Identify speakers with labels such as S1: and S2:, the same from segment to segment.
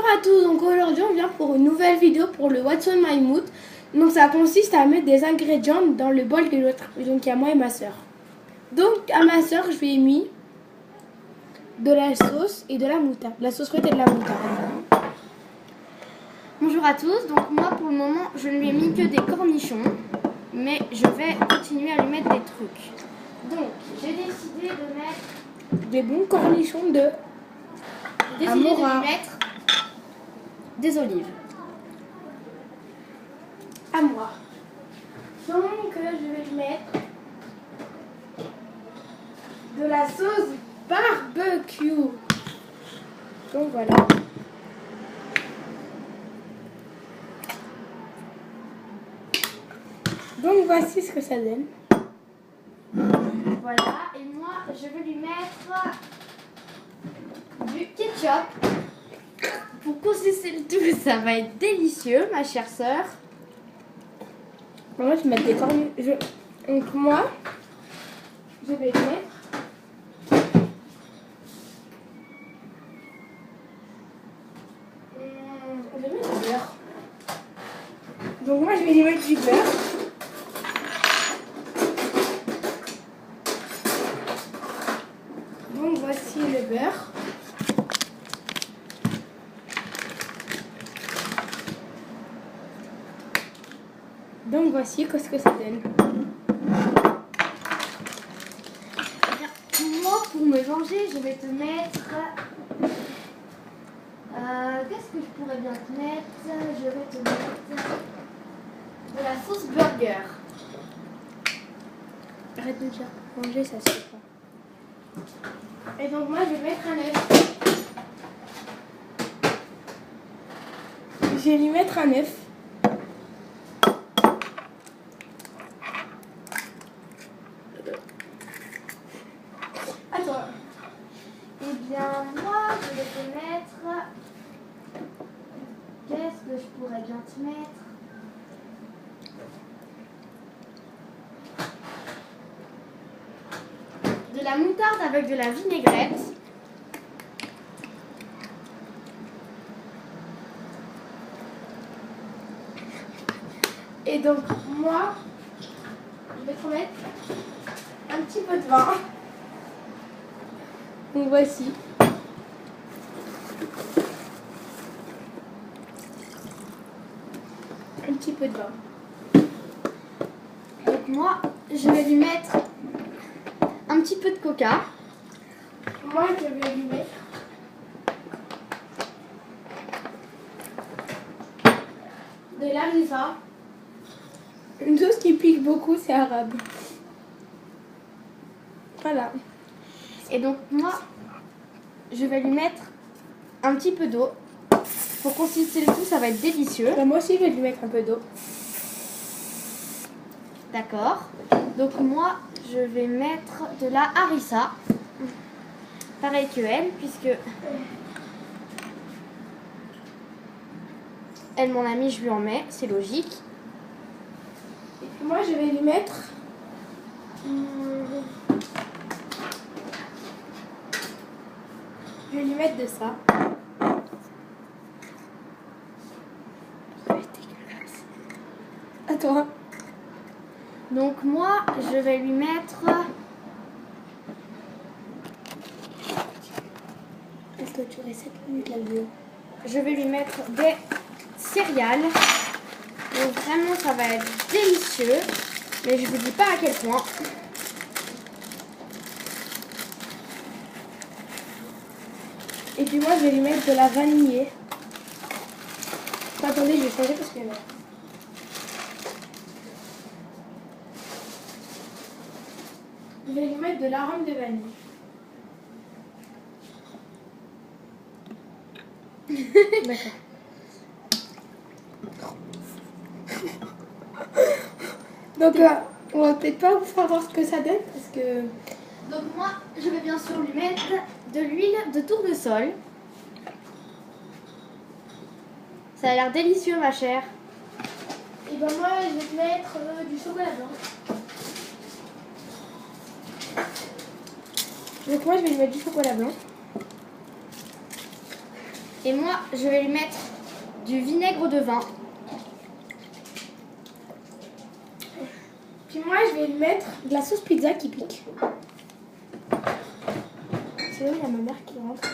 S1: à tous, donc aujourd'hui on vient pour une nouvelle vidéo pour le What's on My Mood. Donc ça consiste à mettre des ingrédients dans le bol de l'autre, donc il y a moi et ma soeur. Donc à ma soeur je lui ai mis de la sauce et de la moutarde, la sauce frite et de la moutarde.
S2: Bonjour à tous, donc moi pour le moment je ne lui ai mis que des cornichons, mais je vais continuer à lui mettre des trucs. Donc j'ai décidé de mettre
S1: Des bons cornichons de Amora.
S2: lui mettre des olives.
S1: À moi. Donc je vais lui mettre de la sauce barbecue. Donc voilà. Donc voici ce que ça donne.
S2: Voilà, et moi je vais lui mettre du ketchup. Pour consister le tout, ça va être délicieux, ma chère sœur.
S1: Moi je vais mettre des cornichons. Donc moi, je vais lui mettre je vais mettre du beurre. Donc moi je vais lui mettre du beurre. Donc voici le beurre. Donc voici ce que ça donne.
S2: Moi pour me venger, je vais te mettre... qu'est-ce que je pourrais bien te mettre? Je vais te mettre de la sauce burger.
S1: Arrête de dire manger, ça se fait pas. Et donc moi je vais mettre un œuf. Je vais lui mettre un œuf. Attends.
S2: Eh bien moi je vais te mettre... Qu'est-ce que je pourrais bien te mettre? De la moutarde avec de la vinaigrette.
S1: Et donc moi je vais te mettre un petit peu de vin. Donc voici. Un petit peu de vin.
S2: Donc moi je vais lui mettre un petit peu de coca.
S1: Moi je vais lui mettre de l'harissa. Une sauce qui pique beaucoup, c'est arabe. Voilà.
S2: Et donc moi je vais lui mettre un petit peu d'eau. Pour consister le tout, ça va être délicieux.
S1: Moi aussi je vais lui mettre un peu d'eau.
S2: D'accord. Donc moi je vais mettre de la harissa. Pareil que elle, puisque elle m'en a mis, je lui en mets, c'est logique.
S1: Et puis moi je vais lui mettre je vais lui mettre de ça. Ça va être dégueulasse. Attends.
S2: Donc moi je vais lui mettre
S1: Est-ce que tu restes 7 minutes la vidéo?
S2: je vais lui mettre des céréales. Donc vraiment ça va être délicieux. Mais je vous dis pas à quel point.
S1: Et puis moi je vais lui mettre de la vanillée. Attendez, je vais changer parce que je vais lui mettre de l'arôme de vanille. D'accord. Donc on va peut-être pas vous faire voir ce que ça donne parce que
S2: Donc moi je vais bien sûr lui mettre de l'huile de tournesol. Ça a l'air délicieux ma chère.
S1: et ben moi je vais te mettre du chocolat blanc. Donc moi je vais lui mettre du chocolat blanc.
S2: Et moi, je vais lui mettre du vinaigre de vin.
S1: Puis moi, je vais lui mettre de la sauce pizza qui pique. C'est là, il y a ma mère qui rentre.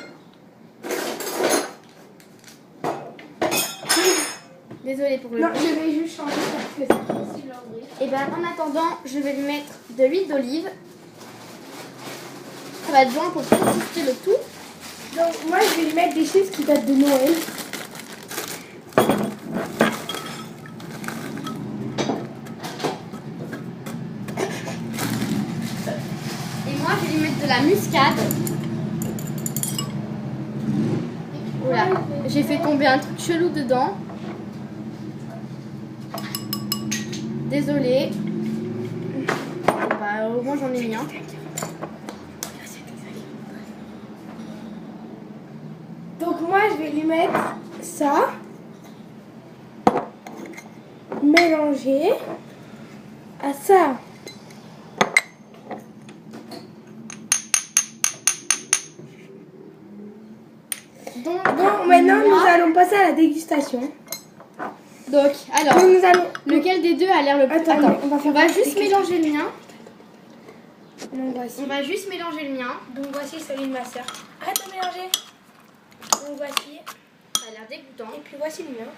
S2: Désolée pour le
S1: Non,
S2: bruit.
S1: je vais juste changer parce que c'est difficile à ouvrir.
S2: Et bien en attendant, je vais lui mettre de l'huile d'olive. Ça va être bon pour consister le tout.
S1: Donc moi, je vais lui mettre des chips qui datent de Noël.
S2: Et moi, je vais lui mettre de la muscade. Voilà, j'ai fait tomber un truc chelou dedans. Désolée. Bah, au moins j'en ai mis un.
S1: Donc moi, je vais lui mettre ça. Mélanger à ça.
S2: Donc
S1: Maintenant,
S2: moi-
S1: nous allons passer à la dégustation.
S2: Donc, alors,
S1: Donc, nous allons...
S2: lequel des deux a l'air le plus...
S1: Attends, on va faire
S2: juste mélanger le mien.
S1: Donc voici.
S2: On va juste mélanger le mien.
S1: Donc voici celui de ma soeur. Arrête de mélanger. Donc voici.
S2: Ça a l'air dégoûtant.
S1: Et puis voici le mien.